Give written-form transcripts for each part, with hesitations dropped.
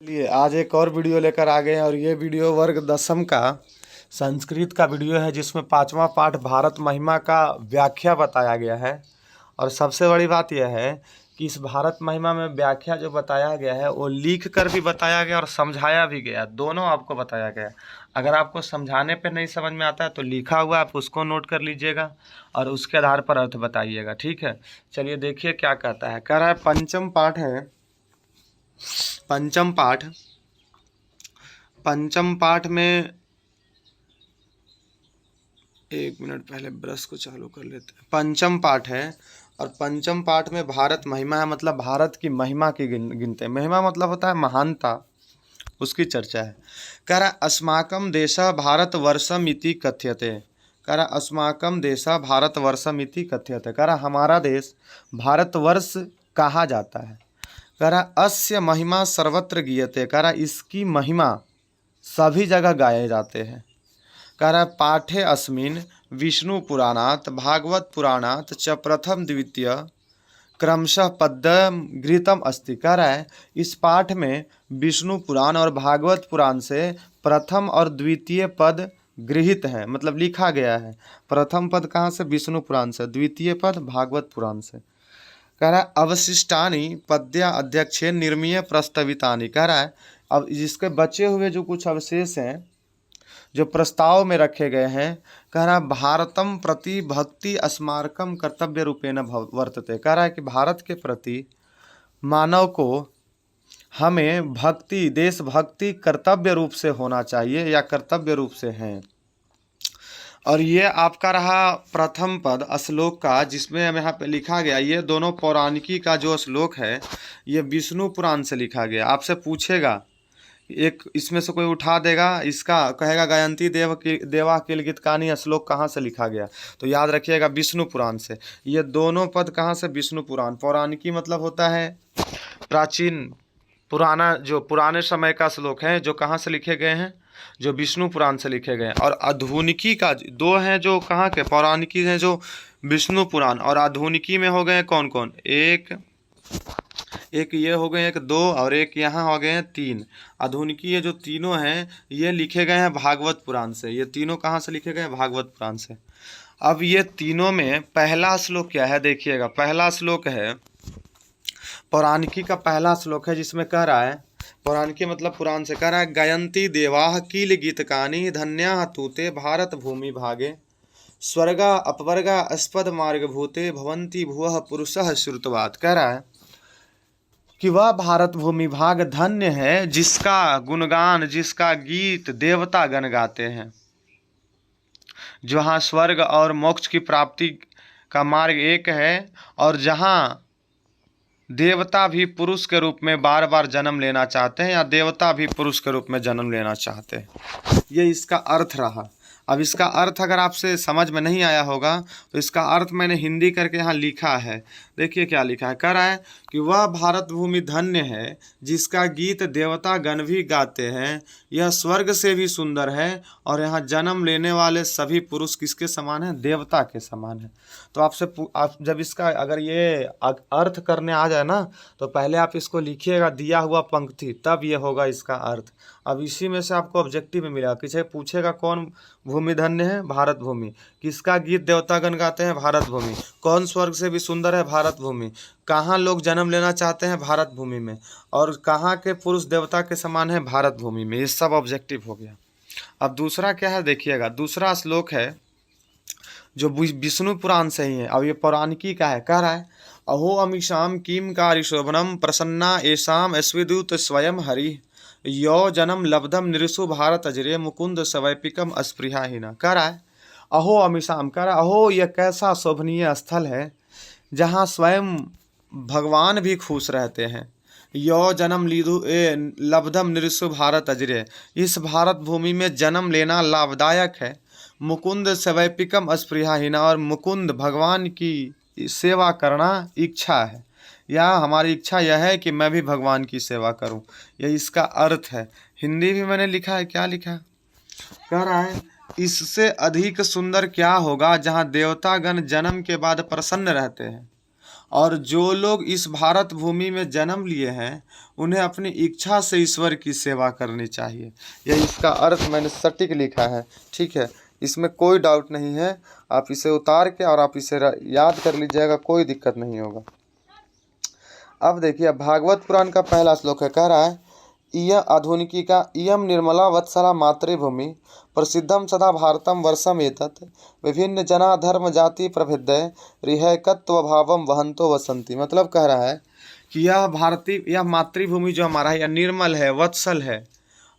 लिए आज एक और वीडियो लेकर आ गए हैं और ये वीडियो वर्ग दसम का संस्कृत का वीडियो है, जिसमें पांचवा पाठ भारत महिमा का व्याख्या बताया गया है। और सबसे बड़ी बात यह है कि इस भारत महिमा में व्याख्या जो बताया गया है वो लिख कर भी बताया गया और समझाया भी गया, दोनों आपको बताया गया। अगर आपको समझाने पे नहीं समझ में आता है तो लिखा हुआ आप उसको नोट कर लीजिएगा और उसके आधार पर अर्थ बताइएगा, ठीक है। चलिए देखिए क्या कहता है। कह रहा है पंचम पाठ है, पंचम पाठ में, एक मिनट पहले ब्रश को चालू कर लेते हैं। पंचम पाठ है और पंचम पाठ में भारत महिमा है, मतलब भारत की महिमा की गिनते हैं। महिमा मतलब होता है महानता, उसकी चर्चा है। कह रहा अस्माकं देशः भारतवर्षम् इति कथ्यते। कह रहा अस्माकं देशः भारतवर्षम् इति कथ्यते। कह रहा हमारा देश भारतवर्ष कहा जाता है। कह रहा अस्य महिमा सर्वत्र गीयते। कह रहा इसकी महिमा सभी जगह गाए जाते हैं। कह रहा पाठे अस्मिन् विष्णु पुराणात् भागवत पुराणात् च प्रथम द्वितीय क्रमशः पद्यम गृहीतम अस्ति। कह रहा है इस पाठ में विष्णु पुराण और भागवत पुराण से प्रथम और द्वितीय पद गृहीत हैं, मतलब लिखा गया है। प्रथम पद कहाँ से? विष्णु पुराण से। द्वितीय पद भागवत पुराण से। कह रहा है अवशिष्टानि पद्या अध्यक्षे निर्मीय प्रस्तावितानि। कह रहा है अब जिसके बचे हुए जो कुछ अवशेष हैं जो प्रस्ताव में रखे गए हैं, कह रहा भारतम प्रति भक्ति अस्मारकम कर्तव्य रूपेण वर्तते। कह रहा है कि भारत के प्रति मानव को हमें भक्ति, देशभक्ति कर्तव्य रूप से होना चाहिए या कर्तव्य रूप से हैं। और ये आपका रहा प्रथम पद श्लोक का, जिसमें यहाँ पे लिखा गया, ये दोनों पौराणिकी का जो श्लोक है ये विष्णु पुराण से लिखा गया। आपसे पूछेगा, एक इसमें से कोई उठा देगा, इसका कहेगा गायंती देवा किल गीतकानी श्लोक कहाँ से लिखा गया, तो याद रखिएगा विष्णु पुराण से। ये दोनों पद कहाँ से? विष्णु पुराण। पौराणिकी मतलब होता है प्राचीन, पुराना, जो पुराने समय का श्लोक है, जो कहाँ से लिखे गए हैं? जो विष्णु पुराण से लिखे गए हैं। और आधुनिकी का दो हैं, जो कहाँ के? पौराणिकी हैं जो विष्णु पुराण, और आधुनिकी में हो गए कौन कौन? एक ये हो गए, एक दो, और एक यहाँ हो गए हैं तीन। आधुनिकी ये जो तीनों हैं ये लिखे गए हैं भागवत पुराण से। ये तीनों कहाँ से लिखे गए हैं? भागवत पुराण से। अब ये तीनों में पहला श्लोक क्या है देखिएगा। पहला श्लोक है पौराणिकी का, पहला श्लोक है जिसमें कह रहा है, पौराणिकी मतलब पुराण से, कह रहा है गायन्ति देवाः किल गीतकानि धन्याः तूते भारत भूमि भागे स्वर्गा अपवर्गा अस्पद मार्ग भूते भवन्ति भुवः पुरुषः श्रुतवात्। कह रहा है कि वह भारत भूमि भाग धन्य है जिसका गुणगान, जिसका गीत देवता गण गाते हैं, जहाँ स्वर्ग और मोक्ष की प्राप्ति का मार्ग एक है, और जहाँ देवता भी पुरुष के रूप में बार बार जन्म लेना चाहते हैं, या देवता भी पुरुष के रूप में जन्म लेना चाहते हैं। ये इसका अर्थ रहा। अब इसका अर्थ अगर आपसे समझ में नहीं आया होगा तो इसका अर्थ मैंने हिंदी करके यहाँ लिखा है। देखिए क्या लिखा है। कह रहा है कि वह भारत भूमि धन्य है जिसका गीत देवता गण भी गाते हैं, यह स्वर्ग से भी सुंदर है, और यहाँ जन्म लेने वाले सभी पुरुष किसके समान हैं? देवता के समान है। तो आप जब इसका अगर ये अर्थ करने आ जाए ना, तो पहले आप इसको लिखिएगा दिया हुआ पंक्ति, तब ये होगा इसका अर्थ। अब इसी में से आपको ऑब्जेक्टिव में मिलेगा। किसी पूछेगा कौन भूमि धन्य है? भारत भूमि। किसका गीत देवतागण गाते हैं? भारत भूमि। कौन स्वर्ग से भी सुंदर है? भारत भूमि। कहाँ लोग जन्म लेना चाहते हैं? भारत भूमि में। और कहाँ के पुरुष देवता के समान है? भारत भूमि में। ये सब ऑब्जेक्टिव हो गया। अब दूसरा क्या है देखिएगा। दूसरा श्लोक है जो विष्णु पुराण से ही है। अब ये पौराणिकी का है। कह रहा है अहो अमीशाम किम कार्य शोभनम प्रसन्ना एषाम अस्विदूत स्वयं हरि यो जन्म लब्धम निरसु भारत अजरे मुकुंद सवैपिकम अस्पृहाहीना। कह रहा है अहो अमीशाम, कह रहा है अहो ये कैसा शोभनीय स्थल है जहाँ स्वयं भगवान भी खुश रहते हैं। यो जन्म लब्धम निरसु भारत अजरे, इस भारत भूमि में जन्म लेना लाभदायक है। मुकुंद सवैपिकम अस्पृहाहीना, और मुकुंद भगवान की सेवा करना इच्छा है, या हमारी इच्छा यह है कि मैं भी भगवान की सेवा करूं। यह इसका अर्थ है। हिंदी भी मैंने लिखा है। क्या लिखा है? कह रहा है इससे अधिक सुंदर क्या होगा जहां देवतागण जन्म के बाद प्रसन्न रहते हैं और जो लोग इस भारत भूमि में जन्म लिए हैं उन्हें अपनी इच्छा से ईश्वर की सेवा करनी चाहिए। यह इसका अर्थ मैंने सटीक लिखा है, ठीक है, इसमें कोई डाउट नहीं है। आप इसे उतार के और आप इसे याद कर लीजिएगा, कोई दिक्कत नहीं होगा। अब देखिए भागवत पुराण का पहला श्लोक है, कह रहा है इयं आधुनिकिका इयं निर्मला वत्सला मातृभूमि प्रसिद्धम सदा भारतम वर्षम एतत् विभिन्न जना धर्म जाति प्रभेदय रिहैकत्व भावम वहंतो वसंती। मतलब कह रहा है कि यह मातृभूमि जो हमारा है यह निर्मल है, वत्सल है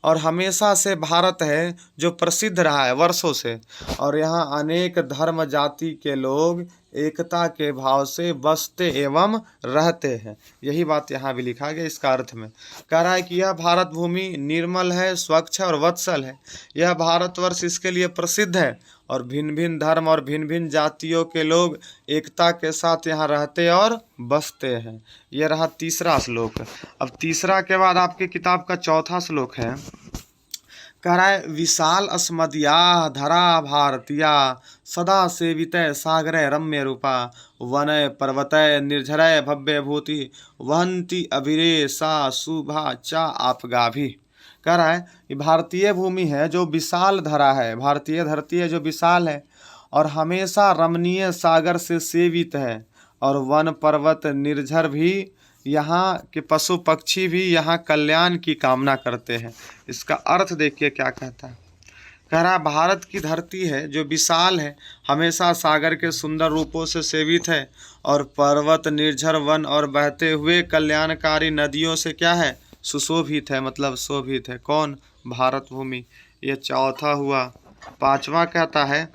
और हमेशा से भारत है जो प्रसिद्ध रहा है वर्षों से, और यहाँ अनेक धर्म जाति के लोग एकता के भाव से बसते एवं रहते हैं। यही बात यहाँ भी लिखा गया। इसका अर्थ में कह रहा है कि यह भारत भूमि निर्मल है, स्वच्छ और वत्सल है। यह भारतवर्ष इसके लिए प्रसिद्ध है और भिन्न भिन्न धर्म और भिन्न भिन्न जातियों के लोग एकता के साथ यहाँ रहते और बसते हैं। यह रहा तीसरा श्लोक। अब तीसरा के बाद आपकी किताब का चौथा श्लोक है, कह रहा है विशाल अस्मदिया धरा भारतीया सदा सेवितय सागरय रम्य रूपा वनय पर्वतय निर्झरय भव्य भूति वहंती अभिरे सा शुभा चा आपगाभि। कह रहा है कि भारतीय भूमि है जो विशाल धरा है, भारतीय धरती है जो विशाल है और हमेशा रमणीय सागर से सेवित है, और वन पर्वत निर्झर भी, यहाँ के पशु पक्षी भी यहाँ कल्याण की कामना करते हैं। इसका अर्थ देखिए क्या कहता है, कह रहा है भारत की धरती है जो विशाल है, हमेशा सागर के सुंदर रूपों से सेवित है, और पर्वत निर्झर वन और बहते हुए कल्याणकारी नदियों से क्या है, सुशोभित है, मतलब शोभित है। कौन? भारत भूमि। यह चौथा हुआ। पांचवा कहता है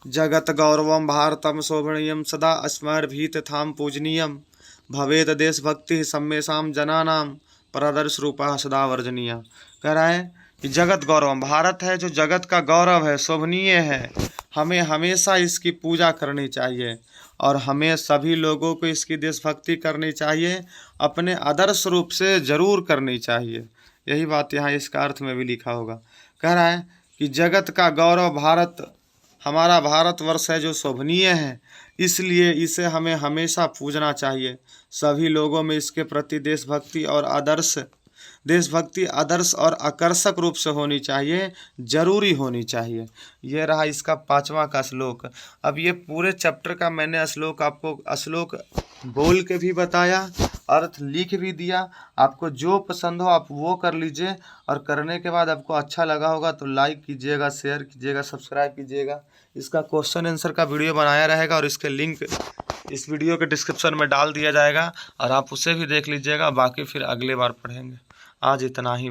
जगत गौरवम भारतम शोभनीयम सदा स्मरभीत थाम पूजनीयम भवेद देशभक्ति सम्मेशाम जनानाम परादर्श रूपा सदा वर्जनीय। कह रहा है कि जगत गौरवम, भारत है जो जगत का गौरव है, शोभनीय है, हमें हमेशा इसकी पूजा करनी चाहिए और हमें सभी लोगों को इसकी देशभक्ति करनी चाहिए, अपने आदर्श रूप से जरूर करनी चाहिए। यही बात यहाँ इसका अर्थ में भी लिखा होगा। कह रहा है कि जगत का गौरव भारत, हमारा भारतवर्ष है जो शोभनीय है, इसलिए इसे हमें हमेशा पूजना चाहिए। सभी लोगों में इसके प्रति देशभक्ति आदर्श और आकर्षक रूप से होनी चाहिए, जरूरी होनी चाहिए। ये रहा इसका पांचवा का श्लोक। अब ये पूरे चैप्टर का मैंने श्लोक आपको श्लोक बोल के भी बताया, अर्थ लिख भी दिया। आपको जो पसंद हो आप वो कर लीजिए, और करने के बाद आपको अच्छा लगा होगा तो लाइक कीजिएगा, शेयर कीजिएगा, सब्सक्राइब कीजिएगा। इसका क्वेश्चन आंसर का वीडियो बनाया रहेगा और इसके लिंक इस वीडियो के डिस्क्रिप्शन में डाल दिया जाएगा और आप उसे भी देख लीजिएगा। बाकी फिर अगले बार पढ़ेंगे। आज इतना ही।